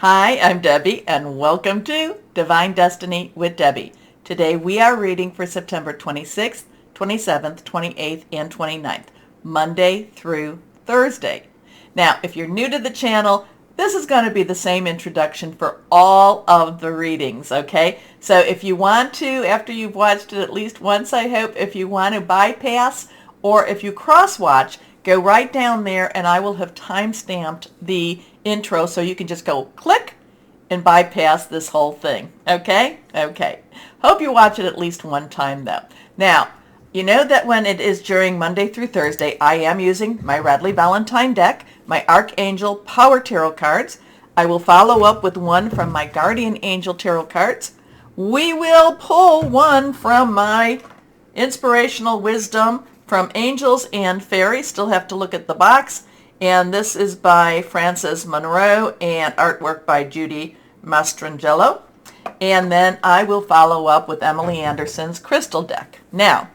Hi, I'm Debbie, and welcome to Divine Destiny with Debbie. Today we are reading for September 26th, 27th, 28th, and 29th, Monday through Thursday. Now, if you're new to the channel, this is going to be the same introduction for all of the readings, okay? So if you want to, after you've watched it at least once, I hope, if you want to bypass or if you cross-watch, go right down there and I will have time-stamped the intro so you can just go click and bypass this whole thing. Okay? Okay. Hope you watch it at least one time though. Now, you know that when it is during Monday through Thursday, I am using my Radley Valentine deck, my Archangel Power Tarot cards. I will follow up with one from my Guardian Angel Tarot cards. We will pull one from my Inspirational Wisdom from Angels and Fairies. Still have to look at the box. And this is by Frances Monroe and artwork by Judy Mastrangelo. And then I will follow up with Emily Anderson's crystal deck. Now,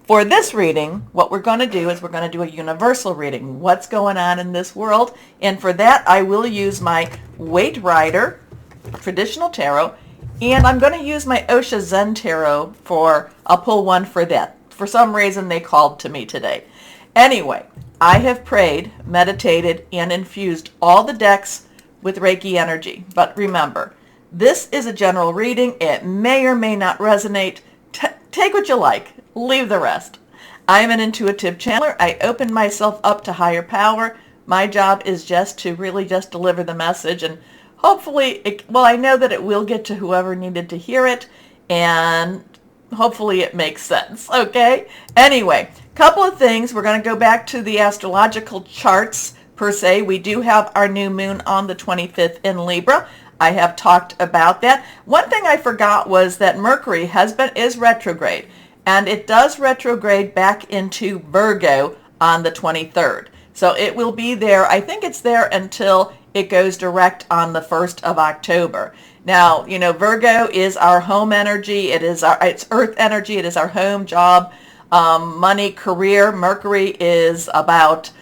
for this reading, what we're going to do is we're going to do a universal reading. What's going on in this world? And for that, I will use my Waite Rider traditional tarot. And I'm going to use my Osha Zen tarot I'll pull one for that. For some reason, they called to me today. Anyway, I have prayed, meditated, and infused all the decks with Reiki energy. But remember, this is a general reading. It may or may not resonate. Take what you like. Leave the rest. I am an intuitive channeler. I open myself up to higher power. My job is just to really just deliver the message. And hopefully, I know that it will get to whoever needed to hear it. And hopefully it makes sense, okay? Anyway, couple of things. We're going to go back to the astrological charts per se. We do have our new moon on the 25th in Libra. I have talked about that. One thing I forgot was that Mercury is retrograde, and it does retrograde back into Virgo on the 23rd. So it will be there. I think it's there until it goes direct on the 1st of October. Now, you know, Virgo is our home energy. It's earth energy. It is our home, job, money, career. Mercury is about,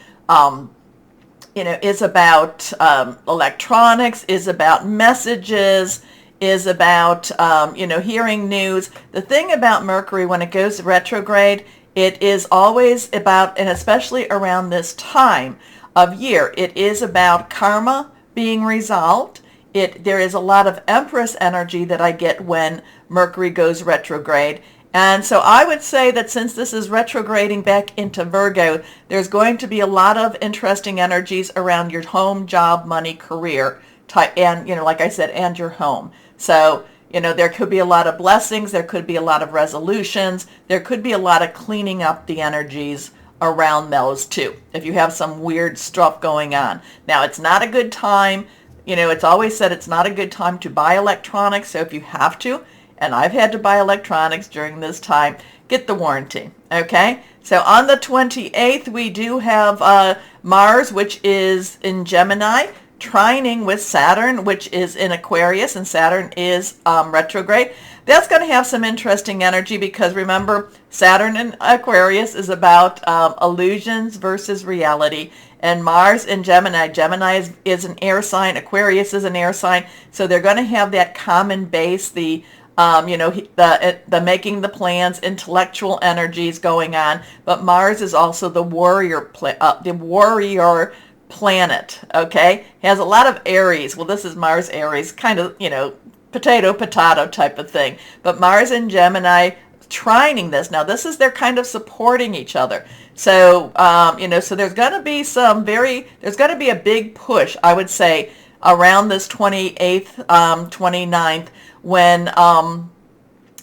electronics, is about messages, is about, hearing news. The thing about Mercury, when it goes retrograde, it is always about, and especially around this time of year, it is about karma being resolved. There is a lot of Empress energy that I get when Mercury goes retrograde. And so I would say that since this is retrograding back into Virgo, there's going to be a lot of interesting energies around your home, job, money, career, and, like I said, and your home. So, there could be a lot of blessings. There could be a lot of resolutions. There could be a lot of cleaning up the energies around those too, if you have some weird stuff going on. Now, it's not a good time. It's always said it's not a good time to buy electronics. So if you have to, and I've had to buy electronics during this time, get the warranty, okay? So on the 28th, we do have Mars, which is in Gemini, trining with Saturn, which is in Aquarius, and Saturn is retrograde. That's going to have some interesting energy because remember, Saturn in Aquarius is about illusions versus reality. And Mars in Gemini. Gemini is an air sign. Aquarius is an air sign. So they're going to have that common base, the making the plans, intellectual energies going on. But Mars is also the warrior planet, okay? Has a lot of Aries. Well, this is Mars Aries, kind of, potato type of thing. But Mars and Gemini trining this. Now, they're kind of supporting each other. So, so there's going to be there's going to be a big push, I would say, around this 28th, 29th, when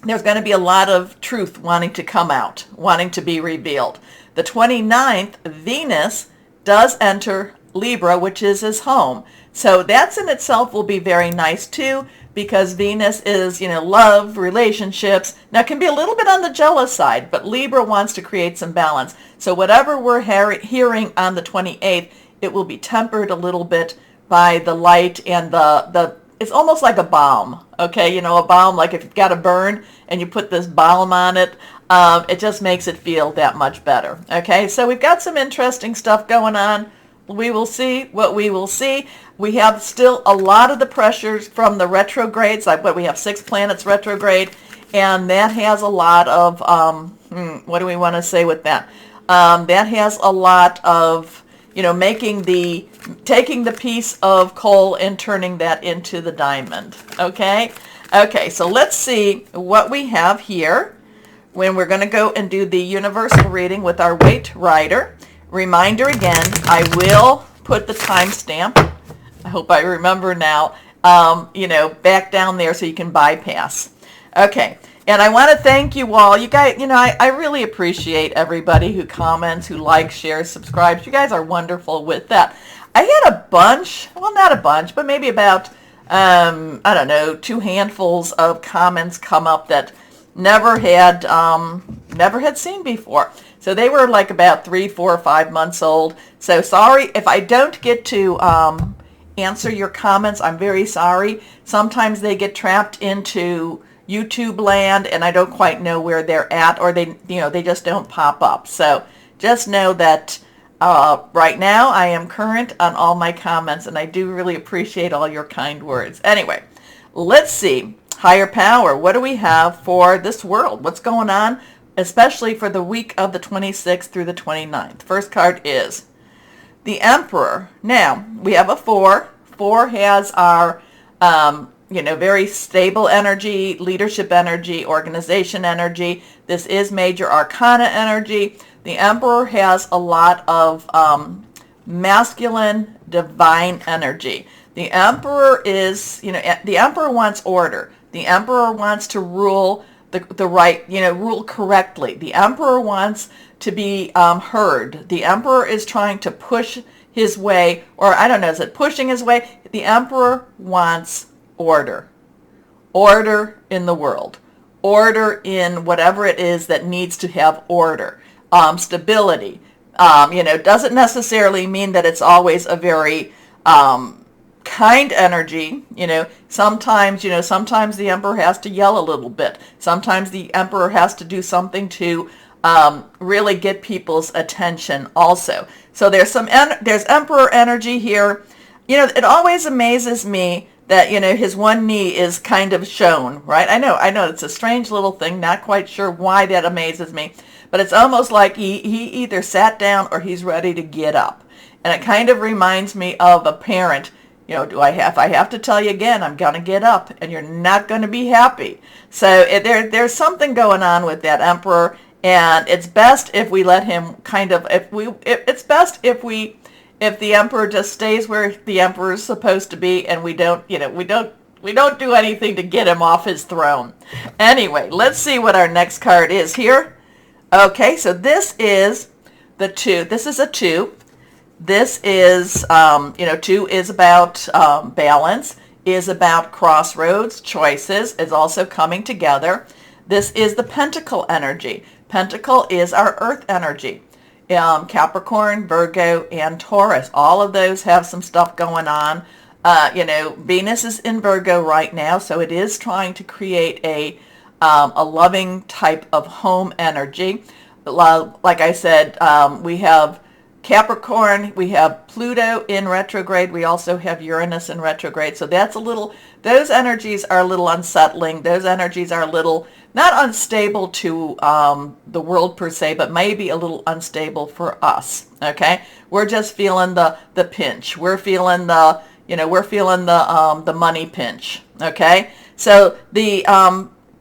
there's going to be a lot of truth wanting to come out, wanting to be revealed. The 29th, Venus does enter Libra, which is his home. So that's in itself will be very nice too, because Venus is, love, relationships. Now it can be a little bit on the jealous side, but Libra wants to create some balance. So whatever we're hearing on the 28th, it will be tempered a little bit by the light and it's almost like a balm, okay? A balm, like if you've got a burn and you put this balm on it, it just makes it feel that much better, okay? So we've got some interesting stuff going on we will see what we will see. We have still a lot of the pressures from the retrogrades, like what we have 6 planets retrograde, and that has a lot of, what do we want to say with that? That has a lot of, taking the piece of coal and turning that into the diamond. Okay? Okay, so let's see what we have here when we're going to go and do the universal reading with our Weight Rider. Reminder again, I will put the timestamp. I hope I remember now, back down there so you can bypass. Okay. And I want to thank you all. You guys, I really appreciate everybody who comments, who likes, shares, subscribes. You guys are wonderful with that. I had a bunch, well, not a bunch, but maybe about, 2 handfuls of comments come up that never had seen before. So they were like about 3, 4, 5 months old. So sorry if I don't get to answer your comments. I'm very sorry. Sometimes they get trapped into YouTube land and I don't quite know where they're at, or they just don't pop up. So just know that right now I am current on all my comments, and I do really appreciate all your kind words. Anyway, let's see. Higher power, what do we have for this world? What's going on, especially for the week of the 26th through the 29th? First card is the Emperor. Now, we have a 4. 4 has our very stable energy, leadership energy, organization energy. This is major arcana energy. The Emperor has a lot of masculine, divine energy. The Emperor is, the Emperor wants order. The Emperor wants to rule the right, rule correctly. The Emperor wants to be heard. The Emperor is trying to push his way, or I don't know, is it pushing his way? The Emperor wants order. Order in the world. Order in whatever it is that needs to have order. Stability. Doesn't necessarily mean that it's always a very kind energy. Sometimes the Emperor has to yell a little bit. Sometimes the Emperor has to do something to really get people's attention also. So there's Emperor energy here. It always amazes me that, his one knee is kind of shown, right? I know it's a strange little thing, not quite sure why that amazes me, but it's almost like he either sat down or he's ready to get up. And it kind of reminds me of a parent, if I have to tell you again, I'm going to get up, and you're not going to be happy. So there's something going on with that Emperor, and it's best if we let him it's best if the Emperor just stays where the Emperor is supposed to be, and we don't do anything to get him off his throne. Anyway, let's see what our next card is here. Okay, so this is the 2. This is a 2. This is, 2 is about balance, is about crossroads, choices, is also coming together. This is the Pentacle energy. Pentacle is our earth energy. Capricorn, Virgo, and Taurus. All of those have some stuff going on. Venus is in Virgo right now, so it is trying to create a loving type of home energy. Like I said, we have Capricorn, we have Pluto in retrograde, we also have Uranus in retrograde, so those energies are a little unsettling. Those energies are a little, not unstable to the world per se, but maybe a little unstable for us, okay? We're just feeling the pinch. We're feeling the money pinch, okay? So the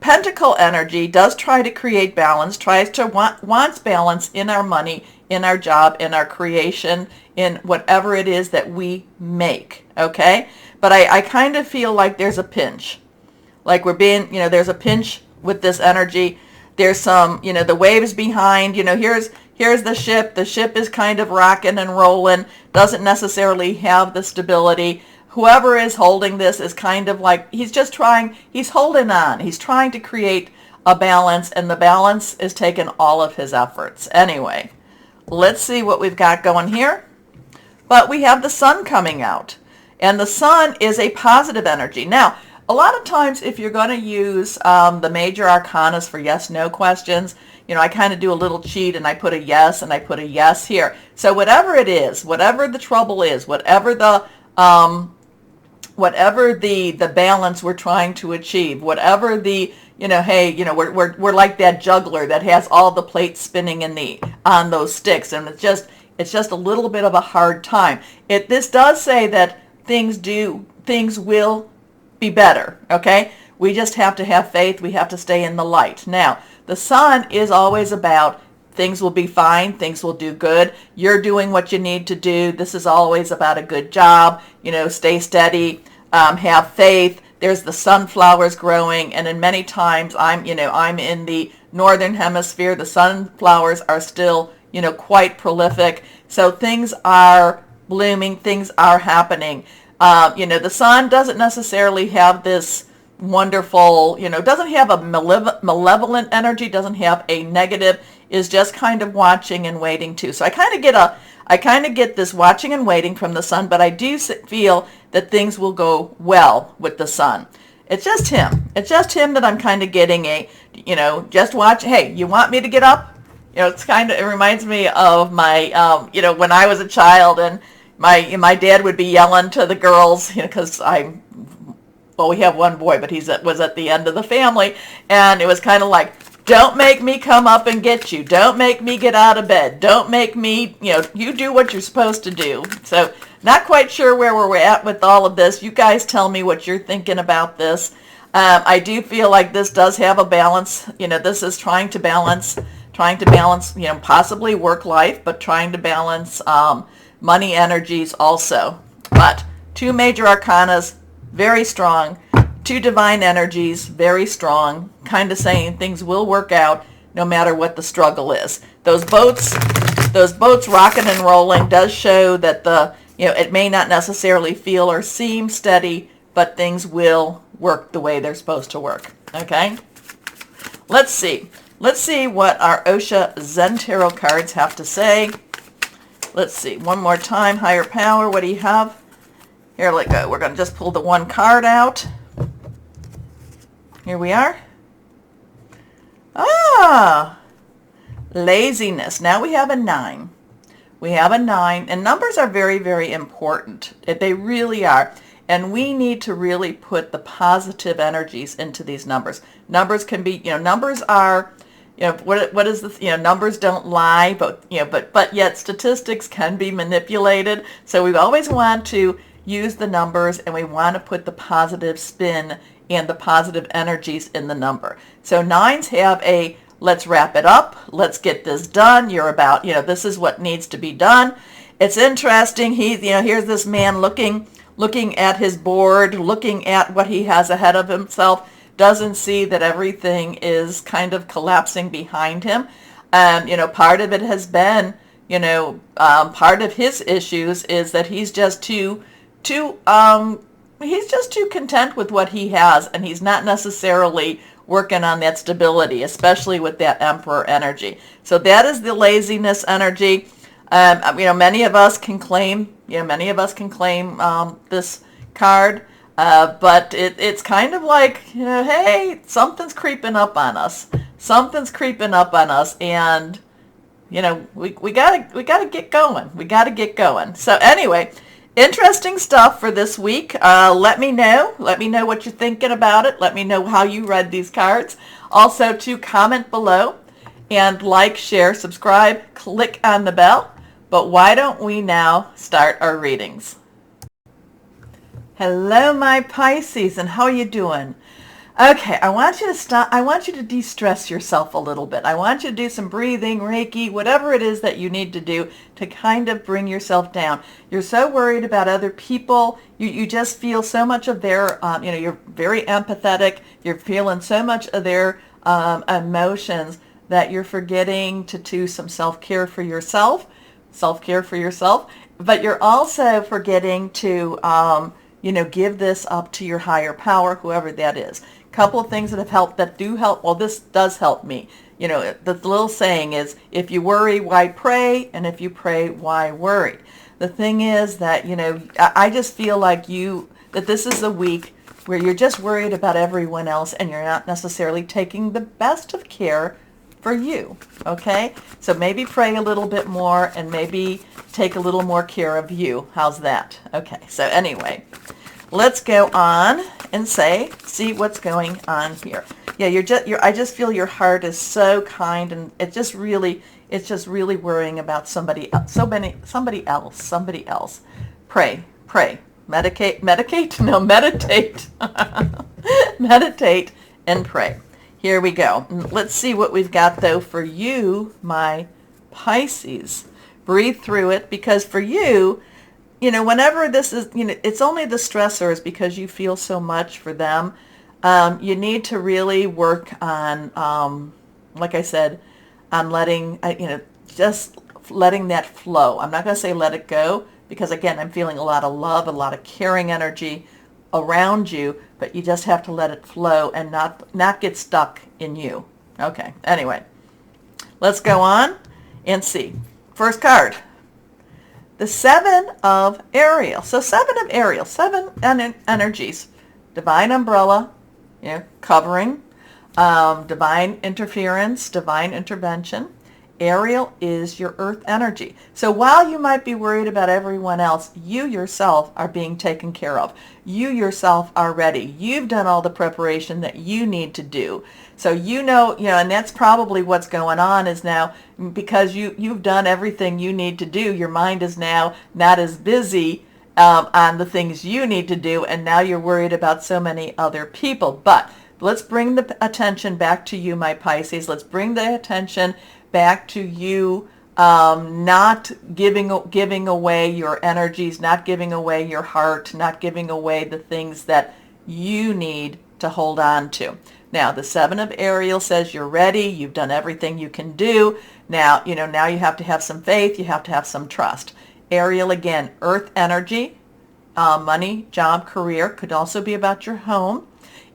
Pentacle energy does try to create balance, wants balance in our money, in our job, in our creation, in whatever it is that we make, okay? But I kind of feel like there's a pinch. Like there's a pinch with this energy. There's some, the waves behind, here's the ship. The ship is kind of rocking and rolling, doesn't necessarily have the stability. Whoever is holding this is kind of like, he's holding on. He's trying to create a balance, and the balance is taking all of his efforts. Anyway, let's see what we've got going here. But we have the Sun coming out, and the Sun is a positive energy. Now, a lot of times if you're going to use the major arcanas for yes-no questions, I kind of do a little cheat and I put a yes and I put a yes here. So whatever it is, whatever the trouble is, whatever the balance we're trying to achieve, whatever the, hey, we're like that juggler that has all the plates spinning on those sticks, and it's just a little bit of a hard time. This does say that things will be better, okay? We just have to have faith. We have to stay in the light. Now, the sun is always about things will be fine, things will do good. You're doing what you need to do. This is always about a good job. Stay steady, have faith. There's the sunflowers growing, and in many times I'm in the northern hemisphere. The sunflowers are still, quite prolific. So things are blooming, things are happening. The sun doesn't necessarily have this wonderful, doesn't have a malevolent energy, doesn't have a negative, is just kind of watching and waiting too. So I kind of get this watching and waiting from the sun, but I do feel that things will go well with the sun. It's just him. It's just him that I'm kind of getting just watch. Hey, you want me to get up? It reminds me of my, when I was a child and my dad would be yelling to the girls, because we have one boy, but was at the end of the family, and it was kind of like, don't make me come up and get you. Don't make me get out of bed. Don't make me, you do what you're supposed to do. So not quite sure where we're at with all of this. You guys tell me what you're thinking about this. I do feel like this does have a balance. This is trying to balance, possibly work life, but trying to balance money energies also. But 2 major arcanas, very strong. 2 divine energies, very strong, kind of saying things will work out no matter what the struggle is. Those boats rocking and rolling does show that it may not necessarily feel or seem steady, but things will work the way they're supposed to work. Okay? Let's see what our Osha Zen Tarot cards have to say. Let's see, one more time. Higher power, what do you have? Here, let go. We're going to just pull the one card out. Here we are. Laziness. Now we have a 9. We have a 9, and numbers are very, very important. They really are. And we need to really put the positive energies into these numbers. Numbers can be, numbers are, what is this? Numbers don't lie, but yet statistics can be manipulated. So we always want to use the numbers, and we want to put the positive spin and the positive energies in the number. So 9s have a, let's wrap it up, let's get this done, you're about, this is what needs to be done. It's interesting, here's this man looking at his board, looking at what he has ahead of himself, doesn't see that everything is kind of collapsing behind him. Part of it has been, part of his issues is that he's just too content with what he has, and he's not necessarily working on that stability, especially with that Emperor energy. So that is the laziness energy. Many of us can claim, this card, but it's kind of like, hey, something's creeping up on us. Something's creeping up on us, and we gotta get going. We gotta get going. So anyway. Interesting stuff for this week. Let me know what you're thinking about it. Let me know how you read these cards. Also, to comment below and like, share, subscribe, click on the bell. But why don't we now start our readings? Hello, my Pisces, and how are you doing? Okay, I want you to de-stress yourself a little bit. I want you to do some breathing, Reiki, whatever it is that you need to do to kind of bring yourself down. You're so worried about other people. You just feel so much of their, you're very empathetic. You're feeling so much of their emotions that you're forgetting to do some self-care for yourself. But you're also forgetting to, give this up to your higher power, whoever that is. Couple of things that have helped, that do help. Well, this does help me. The little saying is, if you worry, why pray? And if you pray, why worry? The thing is that, I just feel like that this is a week where you're just worried about everyone else, and you're not necessarily taking the best of care for you, okay? So maybe pray a little bit more and maybe take a little more care of you. How's that? Okay, so anyway, let's go on and see what's going on here. Yeah, I just feel your heart is so kind, and it's just really worrying about somebody else. Somebody else. Pray. Meditate. No, meditate. Meditate and pray. Here we go. Let's see what we've got though for you, my Pisces. Breathe through it, because for you, whenever this is, it's only the stressors because you feel so much for them. You need to really work on, like I said, on letting, just letting that flow. I'm not going to say let it go, because again, I'm feeling a lot of love, a lot of caring energy around you, but you just have to let it flow and not get stuck in you. Okay, anyway, let's go on and see. First card, the Seven of Uriel. So Seven of Uriel, seven energies, divine umbrella, covering, divine interference, divine intervention. Uriel is your earth energy. So while you might be worried about everyone else, you yourself are being taken care of. You yourself are ready. You've done all the preparation that you need to do. So and that's probably what's going on is now, because you've done everything you need to do, your mind is now not as busy on the things you need to do, and now you're worried about so many other people. But let's bring the attention back to you, my Pisces. Let's bring the attention back to you, not giving away your energies, not giving away your heart, not giving away the things that you need to hold on to. Now, the Seven of Uriel says you're ready. You've done everything you can do. Now you have to have some faith. You have to have some trust. Uriel, again, earth energy, money, job, career, could also be about your home.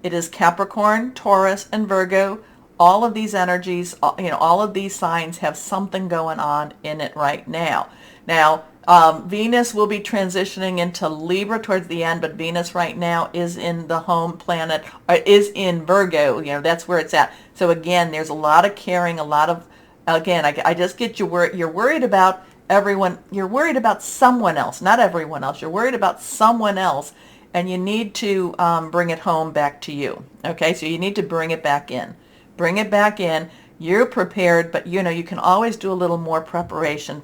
It is Capricorn, Taurus, and Virgo. All of these energies, all of these signs have something going on in it right now. Now, Venus will be transitioning into Libra towards the end, but Venus right now is in the home planet, is in Virgo. That's where it's at. So again, there's a lot of caring, I just get you're worried about everyone. You're worried about someone else, not everyone else. You're worried about someone else, and you need to bring it home back to you. Okay, so you need to bring it back in. Bring it back in. You're prepared, but you can always do a little more preparation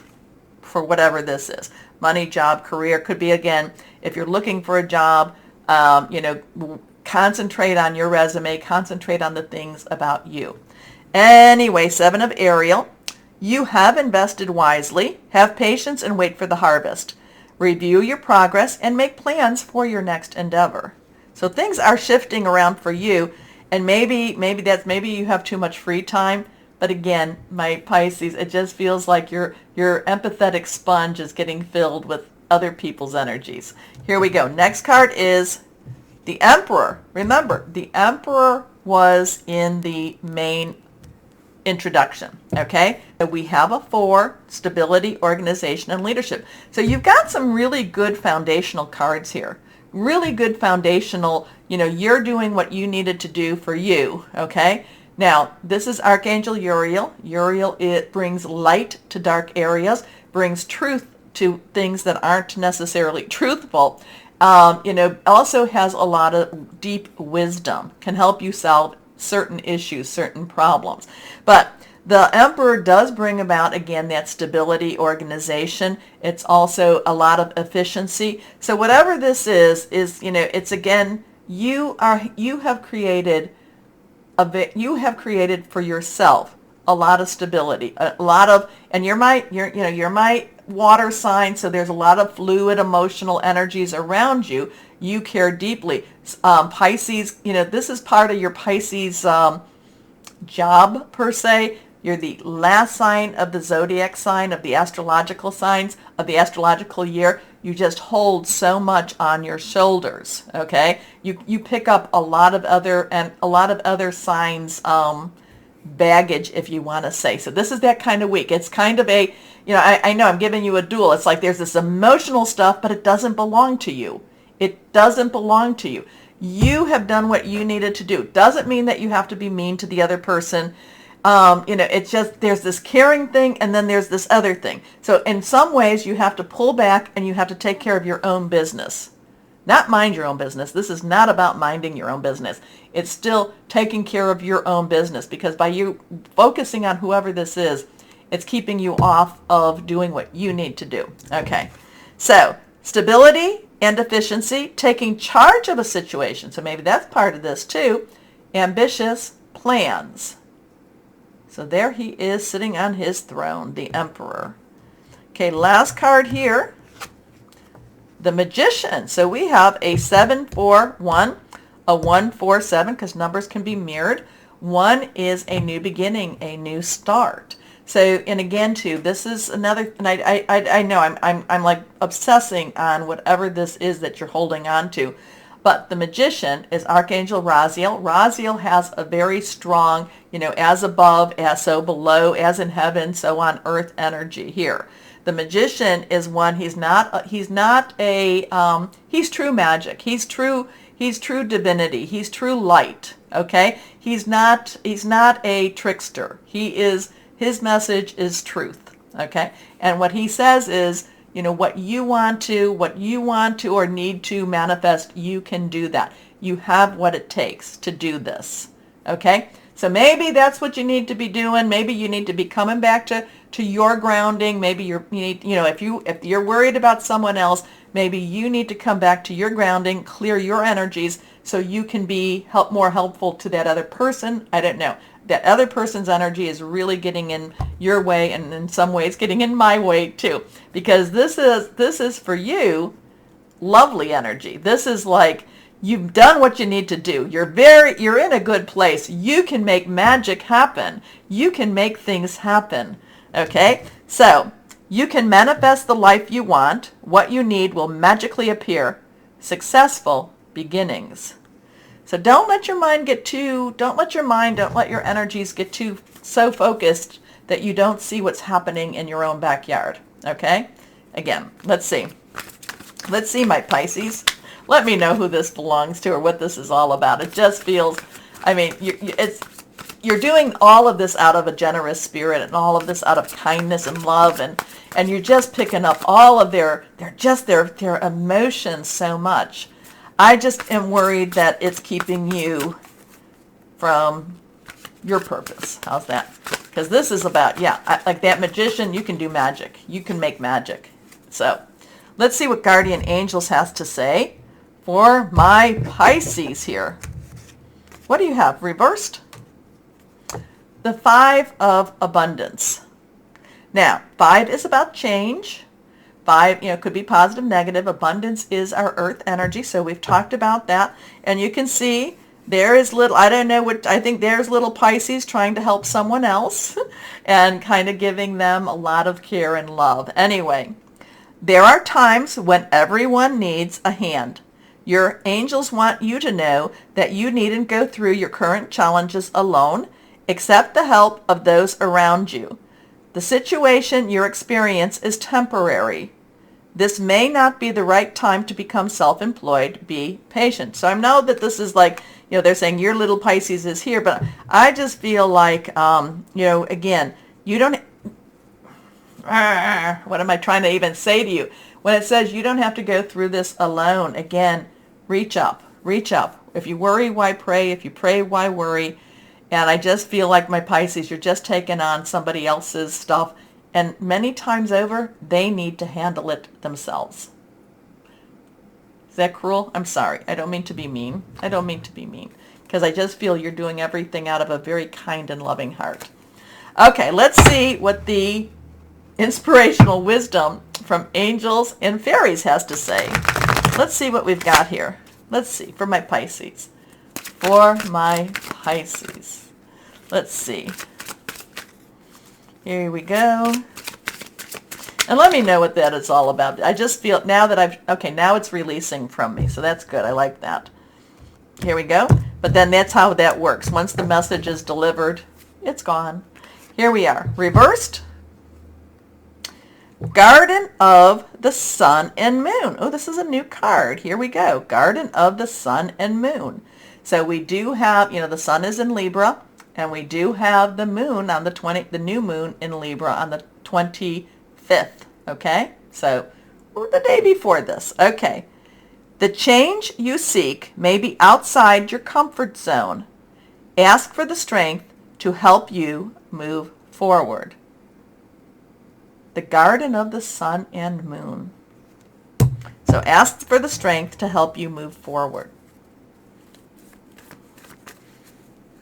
for whatever this is. Money, job, career. Could be, again, if you're looking for a job, concentrate on your resume, concentrate on the things about you. Anyway, Seven of Uriel. You have invested wisely. Have patience and wait for the harvest. Review your progress and make plans for your next endeavor. So things are shifting around for you. And maybe you have too much free time, but again, my Pisces, it just feels like your empathetic sponge is getting filled with other people's energies. Here we go. Next card is the Emperor. Remember, the Emperor was in the main introduction, okay? So we have a 4, stability, organization, and leadership. So you've got some really good foundational cards here. Really good foundational, you're doing what you needed to do for you, okay? Now, this is Archangel Uriel. Uriel, it brings light to dark areas, brings truth to things that aren't necessarily truthful. Also has a lot of deep wisdom, can help you solve certain issues, certain problems. But the Emperor does bring about, again, that stability, organization. It's also a lot of efficiency. So whatever this is, it's, again, you have created for yourself a lot of stability, a lot of, and you're my water sign, so there's a lot of fluid emotional energies around you. You care deeply. Pisces, this is part of your Pisces job, per se. You're the last sign of the zodiac sign, of the astrological signs, of the astrological year. You just hold so much on your shoulders, okay? You pick up a lot of other signs baggage, if you want to say. So this is that kind of week. It's kind of a, I know I'm giving you a duel. It's like there's this emotional stuff, but it doesn't belong to you. It doesn't belong to you. You have done what you needed to do. Doesn't mean that you have to be mean to the other person. It's just, there's this caring thing and then there's this other thing. So in some ways you have to pull back and you have to take care of your own business. Not mind your own business. This is not about minding your own business. It's still taking care of your own business, because by you focusing on whoever this is, it's keeping you off of doing what you need to do. Okay. So stability and efficiency, taking charge of a situation. So maybe that's part of this too. Ambitious plans. So there he is sitting on his throne, the Emperor. Okay, last card here. The Magician. So we have a 7-4-1, a 1-4-7, because numbers can be mirrored. 1 is a new beginning, a new start. So, and again too, this is another, and I know I'm like obsessing on whatever this is that you're holding on to. But the Magician is Archangel Raziel. Raziel has a very strong, as above, as so below, as in heaven, so on earth energy here. The Magician is one, he's true magic. He's true divinity. He's true light. Okay? He's not a trickster. His message is truth. Okay? And what he says is, what you want to or need to manifest, you can do that. You have what it takes to do this. Okay? So maybe that's what you need to be doing. Maybe you need to be coming back to your grounding. Maybe if you're worried about someone else, maybe you need to come back to your grounding, clear your energies so you can be more helpful to that other person. I don't know. That other person's energy is really getting in your way, and in some ways getting in my way too, because this is for you lovely energy. This is like, you've done what you need to do. You're in a good place. You can make magic happen. You can make things happen. Okay? So, you can manifest the life you want. What you need will magically appear. Successful beginnings. So don't let your energies get so focused that you don't see what's happening in your own backyard. Okay? Again, let's see. Let's see, my Pisces. Let me know who this belongs to or what this is all about. It just feels, you're doing all of this out of a generous spirit and all of this out of kindness and love, and you're just picking up all of their emotions so much. I just am worried that it's keeping you from your purpose. How's that? Because this is about, like that Magician, you can do magic. You can make magic. So let's see what Guardian Angels has to say for my Pisces here. What do you have? Reversed? The 5 of Abundance. Now, 5 is about change. 5, could be positive, negative. Abundance is our earth energy, so we've talked about that. And you can see there is I think there's little Pisces trying to help someone else and kind of giving them a lot of care and love. Anyway, there are times when everyone needs a hand. Your angels want you to know that you needn't go through your current challenges alone. Accept the help of those around you. The situation you experience is temporary. This may not be the right time to become self-employed. Be patient. So I know that this is like, they're saying your little Pisces is here, but I just feel like, again, you don't, what am I trying to even say to you? When it says you don't have to go through this alone, again, reach up. If you worry, why pray? If you pray, why worry? And I just feel like, my Pisces, you're just taking on somebody else's stuff. And many times over, they need to handle it themselves. Is that cruel? I'm sorry. I don't mean to be mean. Because I just feel you're doing everything out of a very kind and loving heart. Okay, let's see what the inspirational wisdom from angels and fairies has to say. Let's see what we've got here. Let's see, for my Pisces. Let's see. Here we go. And let me know what that is all about. I just feel now that now it's releasing from me. So that's good. I like that. Here we go. But then that's how that works. Once the message is delivered, it's gone. Here we are. Reversed. Garden of the Sun and Moon. Oh, this is a new card. Here we go. Garden of the Sun and Moon. So we do have, the Sun is in Libra. And we do have the moon on the new moon in Libra on the 25th, okay? So the day before this, okay. The change you seek may be outside your comfort zone. Ask for the strength to help you move forward. The garden of the sun and moon. So ask for the strength to help you move forward.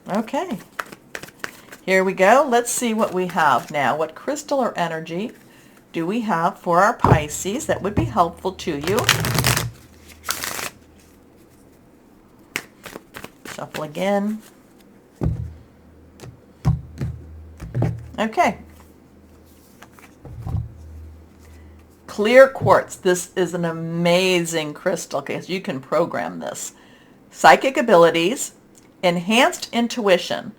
Okay. Here we go. Let's see what we have now. What crystal or energy do we have for our Pisces that would be helpful to you? Shuffle again. Okay. Clear quartz. This is an amazing crystal because you can program this. Psychic abilities, enhanced intuition,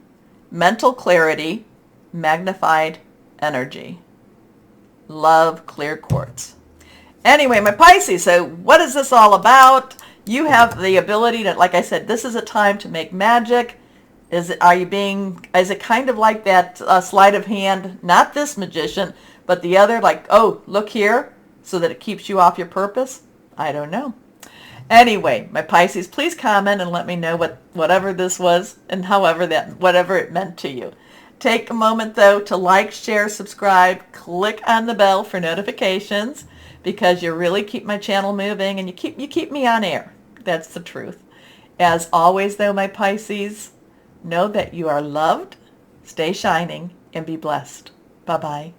mental clarity, magnified energy. Love clear quartz. Anyway, my Pisces, so what is this all about? You have the ability to, like I said, this is a time to make magic. Is it kind of like that sleight of hand, not this magician, but the other, like, oh, look here, so that it keeps you off your purpose? I don't know. Anyway, my Pisces, please comment and let me know whatever this was and whatever it meant to you. Take a moment, though, to like, share, subscribe, click on the bell for notifications, because you really keep my channel moving and you keep me on air. That's the truth. As always, though, my Pisces, know that you are loved, stay shining, and be blessed. Bye-bye.